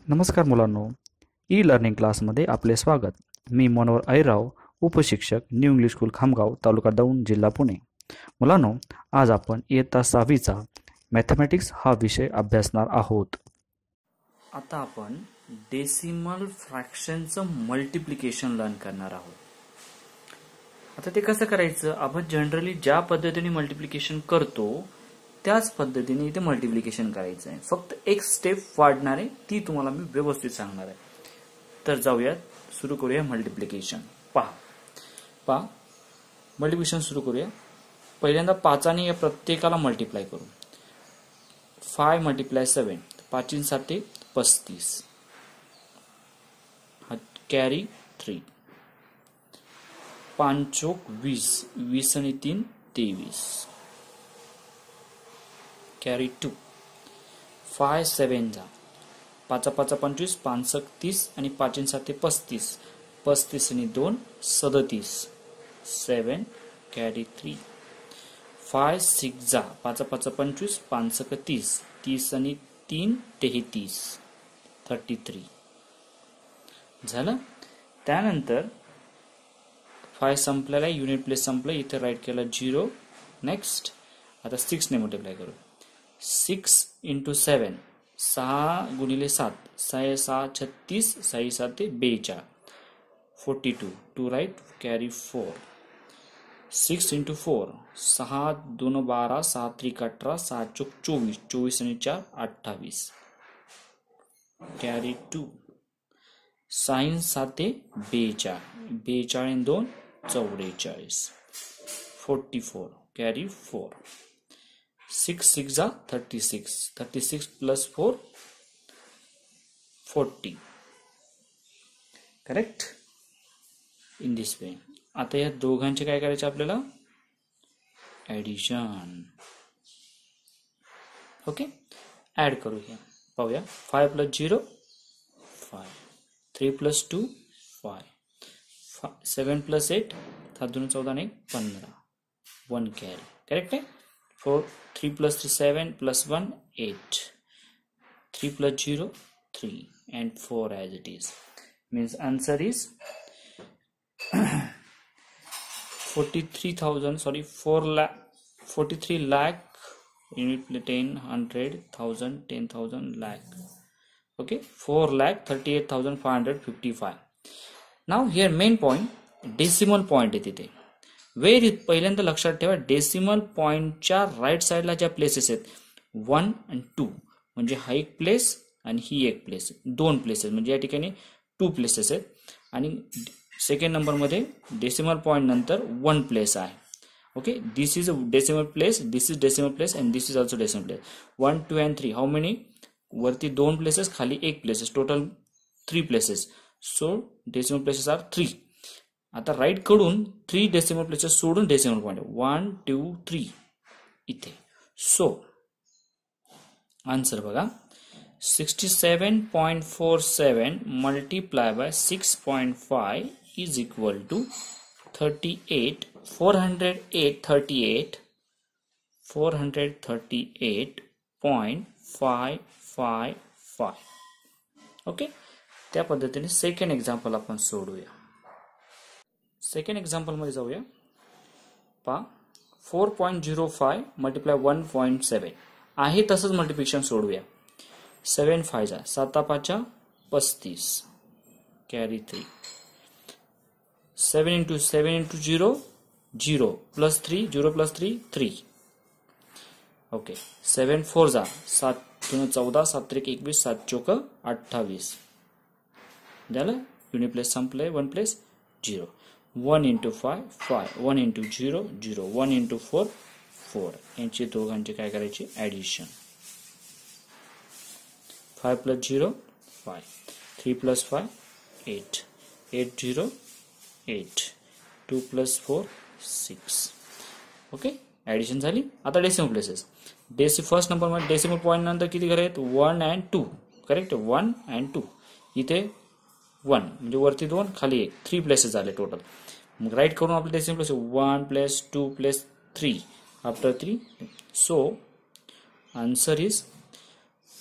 नमस्कार मुलांनो, e learning क्लासमध्ये आपले स्वागत. मी मनोहर अहिरराव, उपशिक्षक, new English school Khamgaon, taluka Daund, जिल्हा पुणे. मुलांनो, आज आपण इयत्ता 6वीचा मॅथमॅटिक्स हा विषय अभ्यासणार आहोत. आता आपण डेसिमल फ्रॅक्शनचं मल्टिप्लिकेशन लर्न करणार आहोत. आता ते कसं करायचं, आपण जनरली ज्या पद्धतीने मल्टिप्लिकेशन करतो त्याच पद्धतीने इथे मल्टिप्लिकेशन करायचं आहे. फक्त एक स्टेप वाढणार आहे, ती तुम्हाला मी व्यवस्थित सांगणार आहे. तर जाऊयात, सुरू करूया मल्टिप्लिकेशन. पहा मल्टिप्लिकेशन सुरू करूया. पहिल्यांदा 5 या प्रत्येकाला मल्टिप्लाय करू. 5 मल्टिप्लाय 7, 5 7 35, कॅरी 3, 5 चौक 20, 20 आणि 3 23, कॅरी 2. 5 7 जा, 5 5 25, 5 30 आणि 5 7 35, 35 आणि 2 37, 7 कॅरी 3. 5 6 जा, 5 5 25, 5 30, 30 आणि 3 33, 33 झालं. त्यानंतर 5 संपलेला, युनिट प्लेस संपलं, इथे राईट केला 0. नेक्स्ट आता 6 ने मल्टिप्लाय करू. 6 × 7, 6 गुणिले 7, 6 6 36, 6 7 42, 42, 2 राईट, कॅरी 4. 6 × 4, 6 2 12, 6 3 18, 6 चौक 24, 24 आणि 4 28, कॅरी 2. 6 7 42, 42 आणि 2 44, 44, कॅरी 4. 6 6 जा 36, 36 plus 4 40, correct. In this way. आता या दोघांचे काय करायचे आपल्याला, ऍडिशन. ओके, ऍड करूया. पाहूया. 5 + 0 5, 3 + 2 5, 7 + 8 7 2 14 आणि 15, 1 कॅरी, करेक्ट आहे. 4 3 + 3 7 + 1 8, 3 + 0 3 and 4 as it is. Means answer is 43 lakh unit 10 100 1000 10,000 lakh. Okay, 4,38,555. Now here main point decimal point आहे तिथे. वेर पहिल्यांदा लक्षात ठेवा, डेसिमल पॉइंटच्या राईट साईडला ज्या प्लेसेस आहेत 1 आणि 2, म्हणजे हा एक प्लेस आणि ही एक प्लेस, 2 प्लेसेस, म्हणजे या ठिकाणी 2 प्लेसेस आहेत. आणि सेकंड नंबर मध्ये डेसिमल पॉइंट नंतर 1 प्लेस आहे. Okay, this is a decimal place, this is decimal place and this is also decimal place. 1 2 and 3, how many, वरती 2 प्लेसेस, खाली 1 places, total 3 places. So decimal places are 3. आता right कडून 3 decimal places सोडून decimal point 1 2 3 इथे. So answer बघा, 67.47 multiply by 6.5 is equal to 438.555. Okay, त्या पद्धतीने second example आपण सोडूया. सेकंड एक्झाम्पल मध्ये जाऊया. पहा, 4.05 मल्टिप्लाय 1.7 आहे, तसंच मल्टिप्लिकेशन सोडूया. 7 5 जा, 7 5 35, कॅरी 3. 7 × 7 × 0 0 + 3 0 + 3 3. ओके, 7 4 जा, 7 2 14, 7 3 21, 7 चौक 28 झालं. युनिट प्लेस संपले, 1 प्लेस 0. 1 × 5 5, 1 × 0 0, 1 × 4 4. यांचे दोघांचे काय करायचे, ऍडिशन. 5 + 0 5, 3 + 5 8, 8 0 8, 2 + 4 6. ओके, ऍडिशन झाली. आता डेसिमल प्लेसेस. फर्स्ट नंबर मध्ये डेसिमल पॉइंट नंतर किती घर आहेत, 1 and 2, करेक्ट. 1 and 2, इथे 1 म्हणजे वरती 2 खाली 1, 3 प्लेसेस झाले टोटल. मग राईट करून आपले decimal place 1 + 2 + 3 after 3. So answer is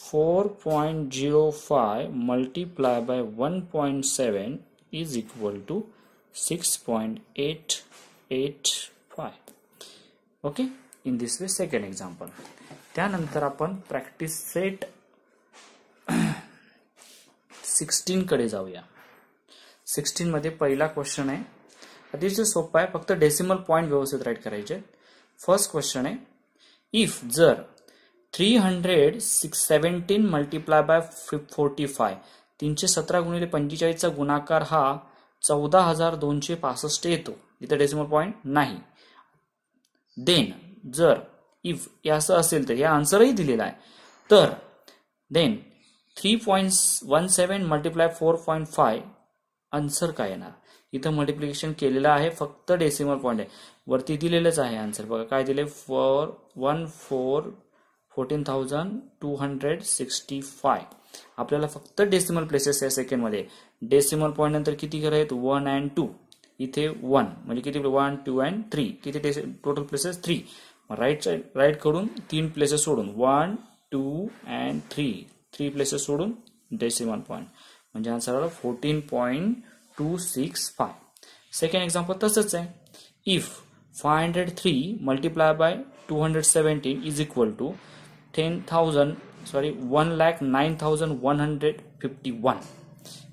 4.05 multiplied by 1.7 is equal to 6.885. Okay, in this way second example. त्यानंतर आपण प्रॅक्टिस सेट 16 कडे जाऊया. 16 मध्ये पहिला क्वेश्चन आहे, अतिशय सोपा आहे, फक्त डेसिमल पॉइंट व्यवस्थित राईट करायचे. फर्स्ट क्वेश्चन आहे, इफ जर 317 मल्टिप्लाय बाय 45 317 गुणिले 45 चा गुणाकार हा 14,265 येतो. इथे डेसिमल पॉइंट नाही. देन जर इफ असं असेल तर या आन्सरही दिलेला आहे, तर देन 3.17 मल्टिप्लाय 4.5 आन्सर काय येणार. इथं मल्टिप्लिकेशन केलेलं आहे, फक्त डेसिमल पॉइंट आहे, वरती दिलेलंच आहे आन्सर. बघा काय दिले, 14,265. आपल्याला फक्त डेसिमल प्लेसेस या सेकंड मध्ये. डेसिमल पॉइंट नंतर किती घर आहेत, 1 and 2. इथे 1 म्हणजे किती, 1 2 and 3. किती टोटल प्लेसेस 3. राईट कडून 3 प्लेसेस सोडून 1 2 and 3 प्लेसेस सोडून डेसिमल पॉइंट म्हणजे आन्सर आला 14.265. सेकंड एक्झाम्पल तसंच आहे, if 503 multiply by 217 is equal to 1,09,151.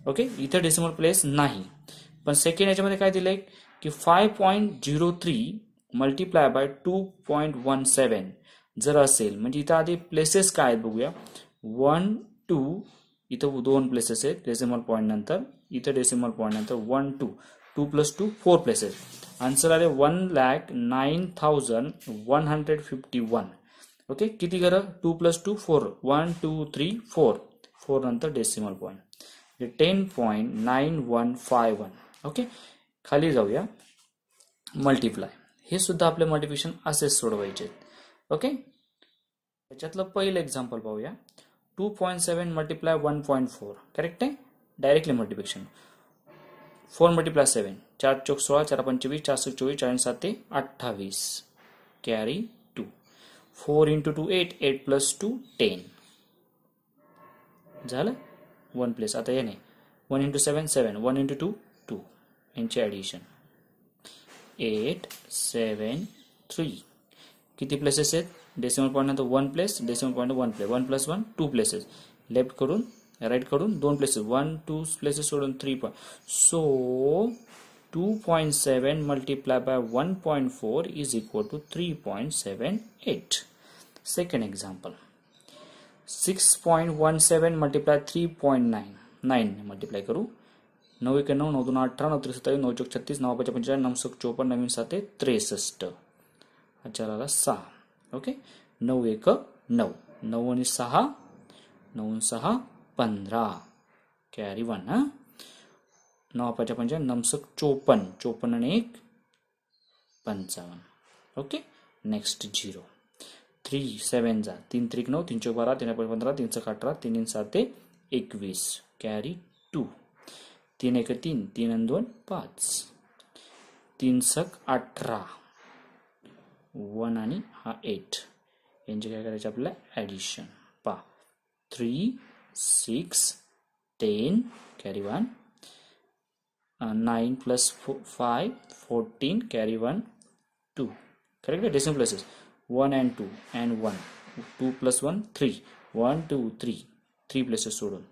Okay, इथे डेसिमल प्लेस नाही, पण सेकंड याच्यामध्ये काय दिलंय की 5.03 मल्टिप्लाय बाय 2.17 जर असेल, म्हणजे इथं आधी प्लेसेस काय आहेत बघूया. 1 2 इथं 2 प्लेसेस आहेत डेसिमल पॉइंट नंतर, इथं डेसिमल पॉइंट नंतर 1 2 2 + 2 4 प्लेसेस. आन्सर आले 1,09,151. ओके, किती घर, 2 + 2 4, 1 2 3 4 नंतर डेसिमल पॉइंट 10.9151. ओके, खाली जाऊया. मल्टिप्लाय, हे सुद्धा आपले मल्टिप्लिकेशन असेच सोडवायचे. ओके, त्याच्यातलं पहिलं एक्झाम्पल पाहूया. 2.7 मल्टिप्लाय 1.4 करेक्ट आहे, डायरेक्टली मल्टिप्लिकेशन. 4 मल्टिप्लाय 7, 4 चौक 16, 4 25, 4 6 24, 4 7 28, कॅरी 2. 4 × 2 8, 8 + 2 10 झालं. 1 प्लेस. आता याने 1 × 7 7, 1 × 2 2, यांची ऍडिशन 8 7 3. किती प्लेसेस आहेत, डेसिमल पॉइंट नंतर 1 place, decimal point 1 place, 1 + 1 2 places. Left कडून राईट कडून 2 प्लेसेस, 1 2 प्लेसेस सोडून 3 point. So 2.7 multiply by 1.4 is equal to 3.78. Second example, 6.17 multiply 3.9 multiply करू. 9 1 9, 9 2 18, 9 3 27, 9 4 36, 9 5 45, 9 6 54, 9 7 63. अच्छा 6. ओके, 9 1 9, 9 आणि 6, 9 6 15, कॅरी 1. 9 5 55, 9 6 54, 54 आणि 1 55. Okay, next 0. 3 7 जा, 3 3 9, 3 4 12, 3 5 15, 3 6 18, 3 7 21, कॅरी 2. 3 1 3, 3 आणि 2 5, 3 6 18, 1 आणि हा 8. यांचे काय करायचे आपल्याला ऍडिशन. पा 3 6 10, carry 1, 9 + 5 14, carry 1 2. Correct. Decimal places 1 and 2 and 1, 2 + 1 3, 1 2 3 places सोडून.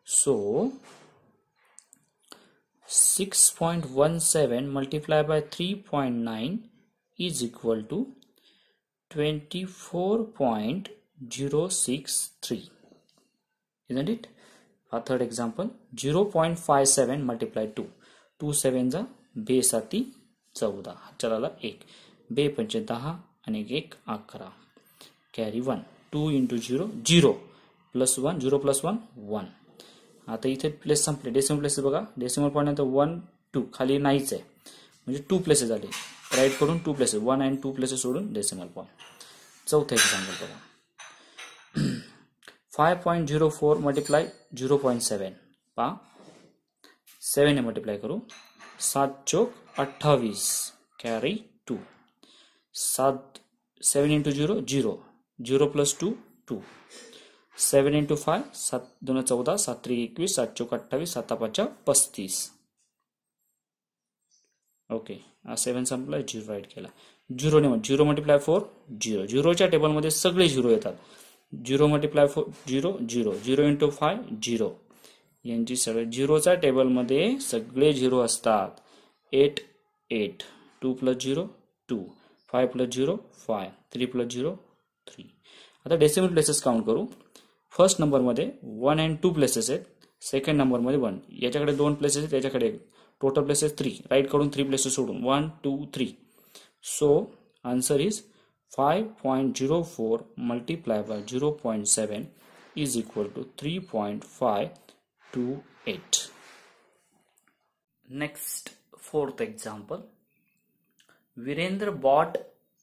So 6.17 multiply by 3.9 is equal to 24.063. Isn't it? Our third example, 0.57 multiply 2. 2 7 जा, बे 7 14, चला 1, बे 5 10 आणि 1 11, कॅरी 1. 2 × 0 0 + 1 0 + 1 1. आता इथे प्लेस संपले. डेसिमल प्लेसेस बघा, डेसिमल पॉइंट नंतर 1 2 खाली नाहीच आहे, म्हणजे 2 प्लेसेस झाले. राईट कडून 2 प्लेसेस, 1 and 2 प्लेसेस सोडून डेसिमल पॉइंट. चौथा एक्झाम्पल बघा, 5.04 मल्टिप्लाय 0.7. पा 7 ने मल्टिप्लाय करू. 7 चौक 28, कॅरी 2. 7 × 0 0, 0 + 2 2, 7 इंटू 5 7 2 14 7 3 21 7 चौक 28 7 5 35. ओके, 7 संपला, 0 राईट केला. 0 मल्टिप्लाय 4 0. 0च्या टेबलमध्ये सगळे 0 येतात. 0 मल्टिप्लाय 4 0 0. 0 इंटू 5 0. यांची सगळे 0च्या टेबलमध्ये सगळे 0 असतात. 8 8. 2 प्लस 0 2. 5 प्लस 0 5. 3 प्लस 0 3. आता डेसिमल प्लेसेस काउंट करू. फर्स्ट नंबरमध्ये 1 अँड 2 प्लेसेस आहेत. सेकंड नंबरमध्ये 1. याच्याकडे 2 प्लेसेस आहेत, याच्याकडे 1. Total places 3. राईट कडून 3 प्लेसेस सोडून 1 2 3. So answer is 5.04 multiplied by 0.7 is equal to 3.528. Next, fourth example. Virendra bought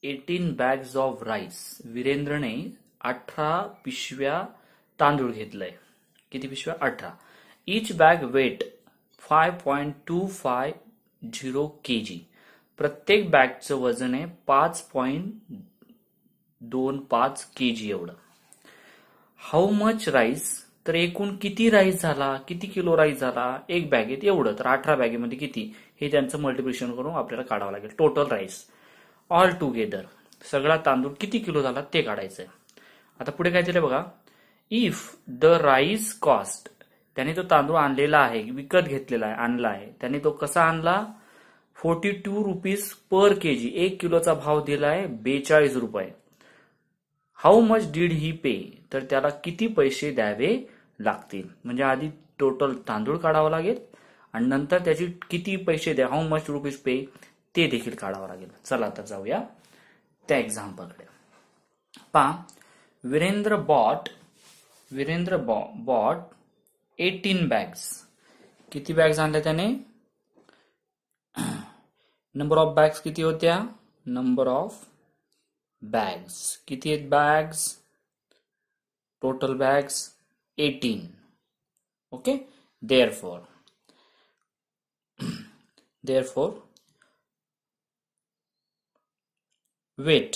18 bags of rice. विरेंद्रने 18 पिशव्या तांदूळ घेतलंय. किती पिशव्या? 18. Each bag weight 5.250 kg. प्रत्येक बॅगचं वजन आहे 5.25 kg एवढं. हाऊ मच राईस, तर एकूण किती राईस झाला, किती किलो राईस झाला, एक बॅगेत एवढं, तर 18 बॅगेमध्ये किती, हे त्यांचं मल्टिप्लिकेशन करून आपल्याला काढावं लागेल. टोटल राईस ऑल टुगेदर, सगळा तांदूळ किती किलो झाला ते काढायचंय. आता पुढे काय दिलंय बघा. इफ द राईस कॉस्ट, त्याने तो तांदूळ आणलेला आहे, विकत घेतलेला आहे, आणला आहे. त्याने तो कसा आणला? 42 रुपीज पर केजी. 1 किलोचा भाव दिलाय 42 रुपये. हाऊ मच डीड ही पे, तर त्याला किती पैसे द्यावे लागतील. म्हणजे आधी टोटल तांदूळ काढावा लागेल आणि नंतर त्याची किती पैसे द्या, हाऊ मच रुपीज पे, ते देखील काढावं लागेल. चला तर जाऊया त्या एक्झाम्पलकडे. पहा, वीरेंद्र बॉट 18 बॅग्स. किती बॅग्स आणल्या त्याने? नंबर ऑफ बॅग्स किती होत्या? नंबर ऑफ बॅग्स किती आहेत? Bags total bags 18. Okay, therefore weight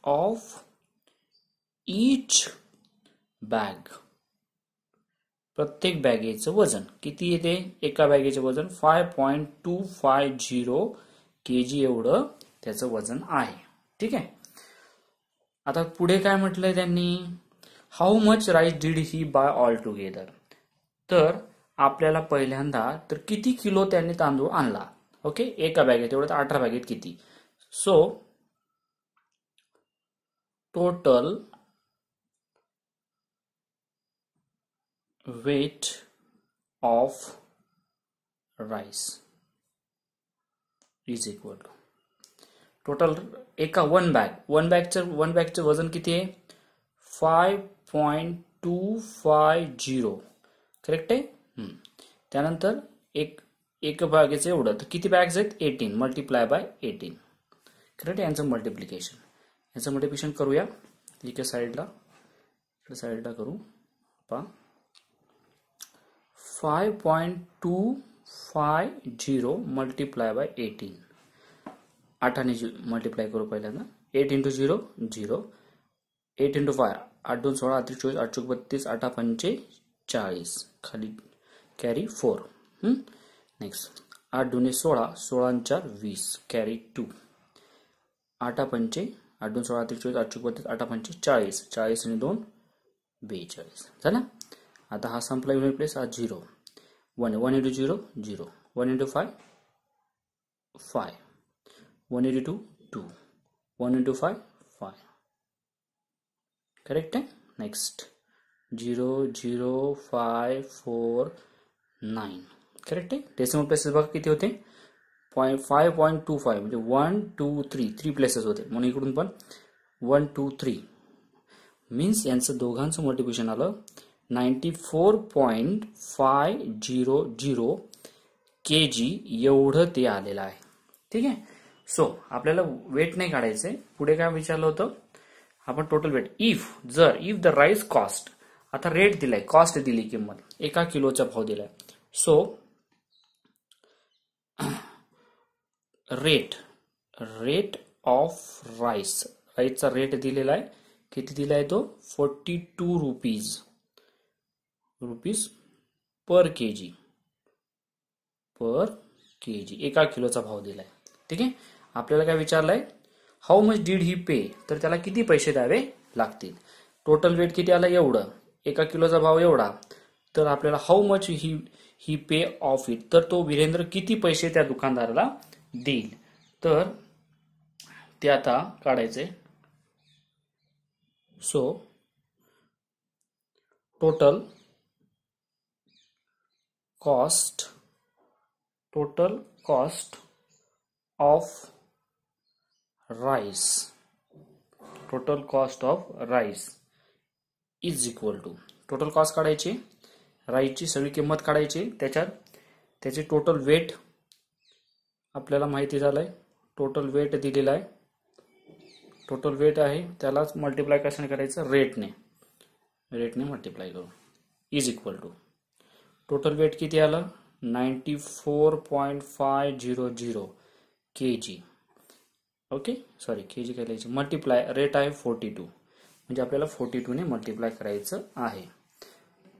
of each bag, प्रत्येक बॅगेचं वजन किती येते? एका बॅगेचे वजन 5.250 kg एवढं त्याचं वजन आहे. ठीक आहे. आता पुढे काय म्हटलंय त्यांनी? How much rice did he buy all together. तर आपल्याला पहिल्यांदा तर किती किलो त्यांनी तांदूळ आणला. ओके, एका बॅगेत एवढं, 18 बॅगेत किती. So total weight of rice is equal to total एका वन बॅगचं वजन किती आहे? 5.250. करेक्ट आहे. त्यानंतर एक बॅगेचं एवढं, तर किती बॅग्स आहेत? 18 मल्टिप्लाय बाय 18. करेक्ट आहे. यांचं मल्टिप्लिकेशन करूया. इकडे साईडला करू. पहा, 5.250 मल्टिप्लाय बाय 18. 8 ने मल्टिप्लाय करू पहिल्यांदा. 8 इंटू 0 0. 8 इंटू 5 8 2 16 8 24 8 चौक 32 8 5 40. खाली कॅरी 4. Next 8 2 16 16 4 20 carry 2. 8 5 8 2 16 8 24 8 चौक 32 8 5 40 40 आणि 2 42. झाला. आता हा संपला युनिट प्लेस. हा 0 1 1 into 0 0. 1 into 5 5. 1 into 2 1 into 5 5. Correct आहे. नेक्स्ट 0 0 5 4 9. करेक्ट आहे. डेसिमल प्लेसेस बघा किती होते? 5.25 म्हणजे 1 2 3 3 प्लेसेस होते. म्हणून इकडून पण 1 2 3 मीन्स यांचं दोघांचं मल्टिप्लिकेशन आलं 94.500 kg एवढं ते आलेलं आहे. ठीक आहे. सो आपल्याला वेट नाही काढायचंय. पुढे काय विचारलं होतं आपण? Total weight. If the rice cost, आता रेट दिलाय, कॉस्ट दिली, किंमत 1 किलोचा भाव दिलाय. So rate of rice. राईसचा रेट दिलेला आहे, किती दिला आहे तो 42 रुपीज पर केजी. एका किलोचा भाव दिलाय. ठीक आहे. आपल्याला काय विचारलंय, हाऊ मच डीड ही पे, तर त्याला किती पैसे द्यावे लागतील. टोटल वेट किती आला एवढं, एका किलोचा भाव एवढा, तर आपल्याला how much he pay of it, तर तो वीरेंद्र किती पैसे त्या दुकानदाराला देईल. तर ते आता काढायचे. So total cost of rice is equal to, total cost काढायची, राईसची सगळी किंमत काढायची, त्याच्यात त्याचे टोटल वेट आपल्याला माहिती झालंय, टोटल वेट दिलेला आहे, टोटल वेट आहे, त्यालाच मल्टिप्लाय कशाने करायचं, रेटने मल्टिप्लाय करू, is equal to total weight किती आलं 94.500 kg. ओके, सॉरी केजी काय लिहायचं, मल्टिप्लाय रेट आहे 42, म्हणजे आपल्याला 42 ने मल्टिप्लाय करायचं आहे.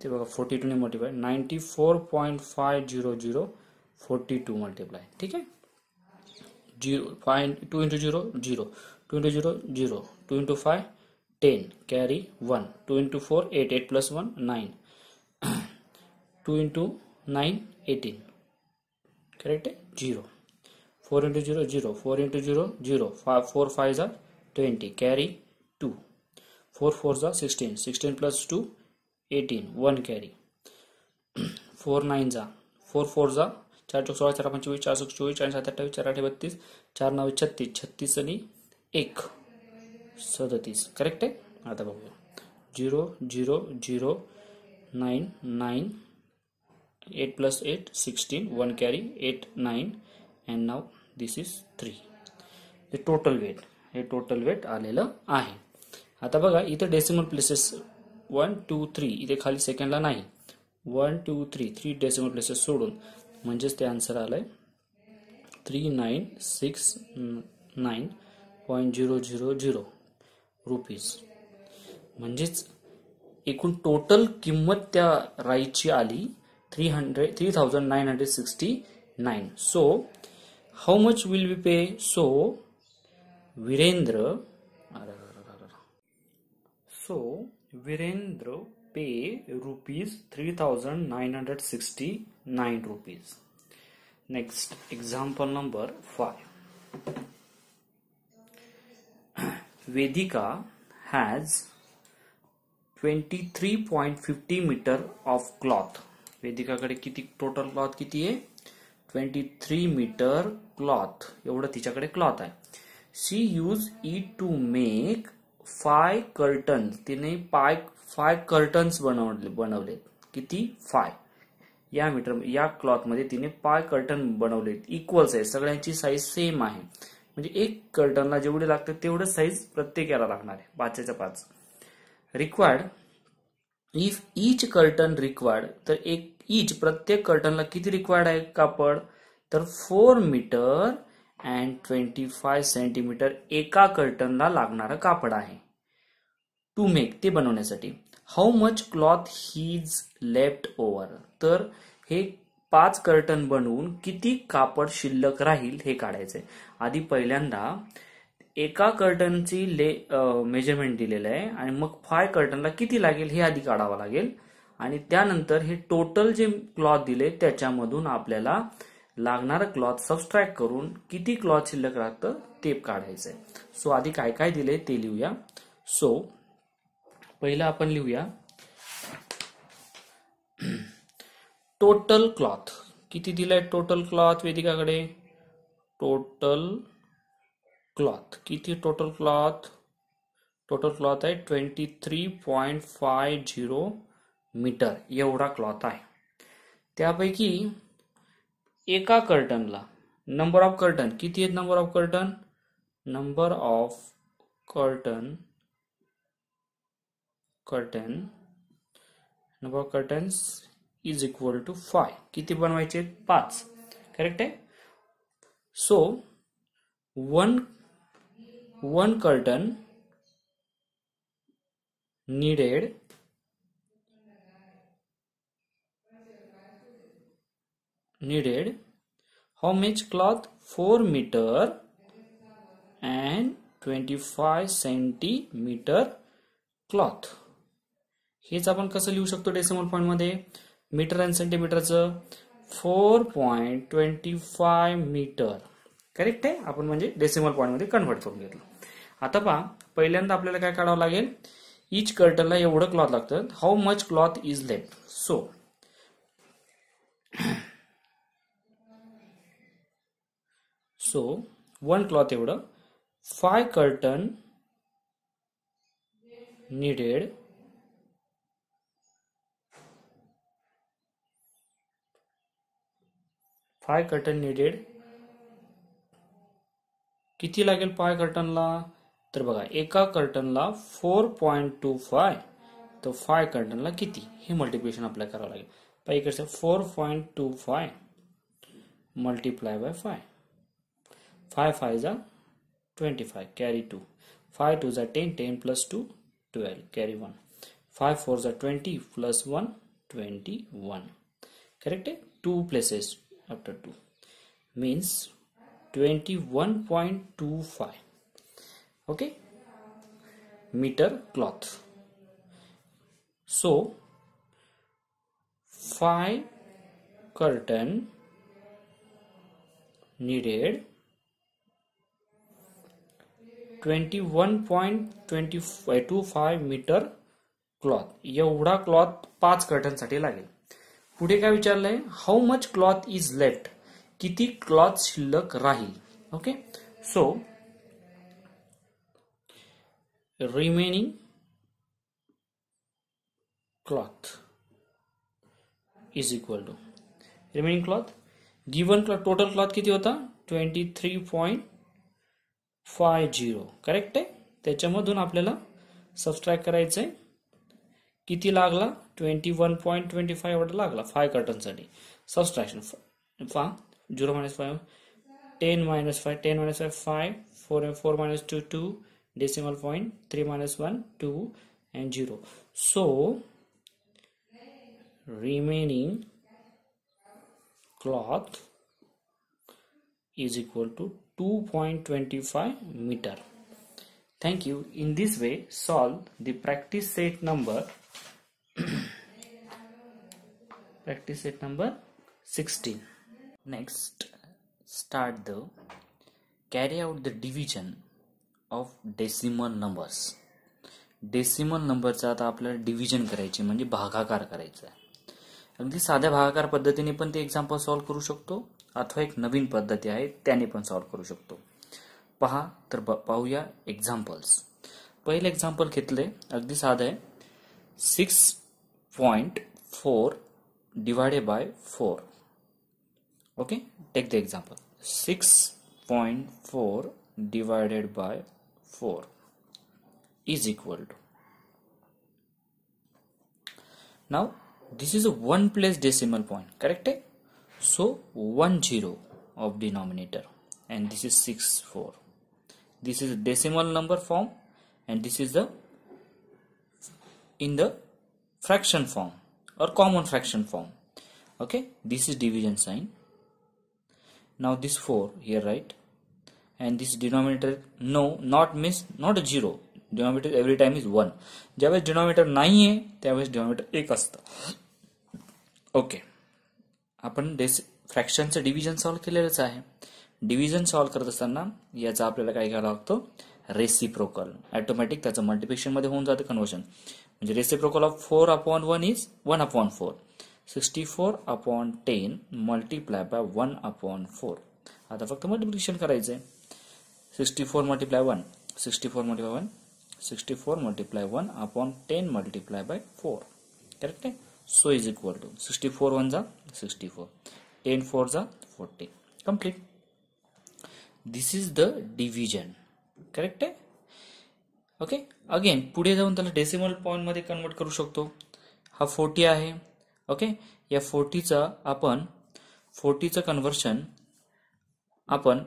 ते बघा 42 ने मल्टिप्लाय 94.500 42 मल्टिप्लाय. ठीक आहे. 2 into 0 0, 2 into 0 0, 2 into 5 10, carry 1, 2 into 4 8, 8 plus 1 9, 2 into 9 18, correct है 0, 4 into 0 0, 4 into 0 0, 4 5s are 20, carry 2, 4 4s are 16, 16 plus 2 18, 1 carry, 4 9s are 4 4s are 4 चौक 16, 4 25, 4 चौक 24, 4 7 28, 4 8 32, 4 9 36, 36 आणि 1 37, करेक्ट आहे. आता बघूया 0 0 0 9 9, 8 plus 8 16, 1 carry 8 9, and now this is 3. The total weight, हे total weight आलेलं आहे. आता बघा इथे डेसिमल प्लेसेस 1 2 3, इथे खाली सेकंडला नाही, 1 2 3 डेसिमल प्लेसेस सोडून, म्हणजेच ते आन्सर आलंय 3969.000 रुपीज. म्हणजेच एकूण टोटल किंमत त्या राईसची आली 3969. So how much will we pay? So Virendra pay rupees 3969 rupees. Next example number 5. Vedika has 23.50 meter of cloth. वेदिकाकडे किती टोटल क्लॉथ किती आहे 23 मीटर क्लॉथ, एवढं तिच्याकडे क्लॉथ आहे. She use it to make 5 curtain, तिने 5 कर्टन्स बनवले. किती 5 या क्लॉथ मध्ये तिने 5 कर्टन बनवले, इक्वल्स आहे, सगळ्यांची साईज सेम आहे, म्हणजे एक कर्टनला जेवढे लागते तेवढं साईज प्रत्येकाला लागणार आहे, 5च्या 5. Required, if each curtain required, तर ईच प्रत्येक कर्टनला किती रिक्वायर्ड आहे कापड, तर 4 मीटर अँड 25 सेंटीमीटर एका कर्टनला लागणारं कापड आहे. टू मेक, ते बनवण्यासाठी. How much cloth is left over, तर हे 5 कर्टन बनवून किती कापड शिल्लक राहील हे काढायचंय. आधी पहिल्यांदा एका कर्टनची मेजरमेंट दिलेलं आहे आणि मग 5 कर्टनला किती लागेल हे आधी काढावं लागेल, आणि त्यानंतर हे टोटल जे क्लॉथ दिले त्याच्यामधून आपल्याला लागणारं क्लॉथ सबस्ट्रॅक्ट करून किती क्लॉथ शिल्लक राहतं ते काढायचंय. सो आधी काय काय दिले ते लिहूया. सो पहिलं आपण लिहूया टोटल क्लॉथ. किती दिलंय टोटल क्लॉथ वेदिकाकडे, टोटल क्लॉथ किती, टोटल क्लॉथ आहे 23.50 मीटर एवढा क्लॉथ आहे. त्यापैकी एका कर्टनला नंबर ऑफ कर्टन किती आहेत, number of curtains is equal to 5. किती बनवायचे 5, करेक्ट आहे. So 1 1 curtain needed how much cloth? 4 meter and 25 centimeter cloth. हेच आपण कसं लिहू शकतो डेसिमल पॉइंट मध्ये? मीटर आणि सेंटीमीटरचं 4.25 मीटर. करेक्ट आहे. आपण म्हणजे डेसिमल पॉइंट मध्ये कन्व्हर्ट करून घेतलं. आता पहा, पहिल्यांदा आपल्याला काय काढावं लागेल? ईच कर्टनला एवढं क्लॉथ लागतं. How much cloth is left? So 1 cloth एवढं. 5 कर्टन needed किती लागेल 5 कर्टनला? तर बघा, एका कर्टनला 4.25, तर 5 कर्टनला किती हे मल्टिप्लिकेशन आपल्याला करावं लागेल. पहा इकडचं 4.25 मल्टिप्लाय बाय 5. 5 5 जा 25, कॅरी 2. 5 2 जा 10, 10 plus 2 12, कॅरी 1. 5 4 जा 20 plus 1 21. करेक्ट आहे. 2 places after 2 means 21.25. okay, meter cloth. So 5 curtain needed 21.25 metre cloth. एवढा क्लॉथ 5 कर्टन साठी लागेल. पुढे काय विचारलंय? How much cloth is left? किती क्लॉथ शिल्लक राहील? Okay, so remaining cloth is equal to remaining cloth given cloth. Total cloth किती होता? 23.50. करेक्ट आहे. त्याच्यामधून आपल्याला सबस्ट्रॅक्ट करायचंय. किती लागला? 21.25 एवढा लागला 5 कर्टन साठी. Subtraction 0 minus 5, 10 minus 5, 10 minus 5 5, 4 minus 2 2, decimal point 3 minus 1 2 and 0. So remaining cloth is equal to 2.25 meter. Thank you. In this way, solve the practice set number 16. Next, start the carry out the division of decimal numbers. Decimal नंबरचा आता आपल्याला division करायचे म्हणजे भागाकार करायचा आहे. अगदी साध्या भागाकार पद्धतीने पण ते एक्झाम्पल सॉल्व्ह करू शकतो, अथवा एक नवीन पद्धती आहे त्याने पण सॉल्व्ह करू शकतो. पहा तर पाहूया एक्झाम्पल्स. पहिलं एक्झाम्पल घेतले, अगदी साधं आहे. 6.4 divided by 4. Okay, take the example. 6.4 divided by 4 is equal to. Now this is a one place decimal point, correct? So 1 0 of denominator, and this is 6 4. This is decimal number form, and this is the in the fraction form or common fraction form. Okay, this is division sign. Now this 4 here, right? And this denominator, no, not means not a 0. Denominator every time is 1. ज्यावेळेस denominator नाही आहे त्यावेळेस denominator 1 असतं. Okay, आपण फ्रॅक्शनचं division solve केलेलंच आहे. Division solve करत असताना याचा आपल्याला काय घ्यावं लागतं? रेसिप्रोकल. ऑटोमॅटिक त्याचं मल्टिप्लिकेशन मध्ये होऊन जातं कन्व्हर्शन. म्हणजे reciprocal of 4/1 is 1/4. 64/10 multiply by 1/4. आता फक्त मल्टिप्लिकेशन करायचंय. 64 multiply 1, 64 multiply 1, 64 multiply 1/10 multiply by 4. Correct आहे. सो इज इक्वल टू 64 1 जा 64, 10 4 जा 40. Complete. This is the division. Correct आहे. ओके, अगेन पुढे जाऊन त्याला डेसिमल पॉइंट मध्ये कन्वर्ट करू शकतो. हा 40 आहे. ओके, या 40चं कन्व्हर्शन आपण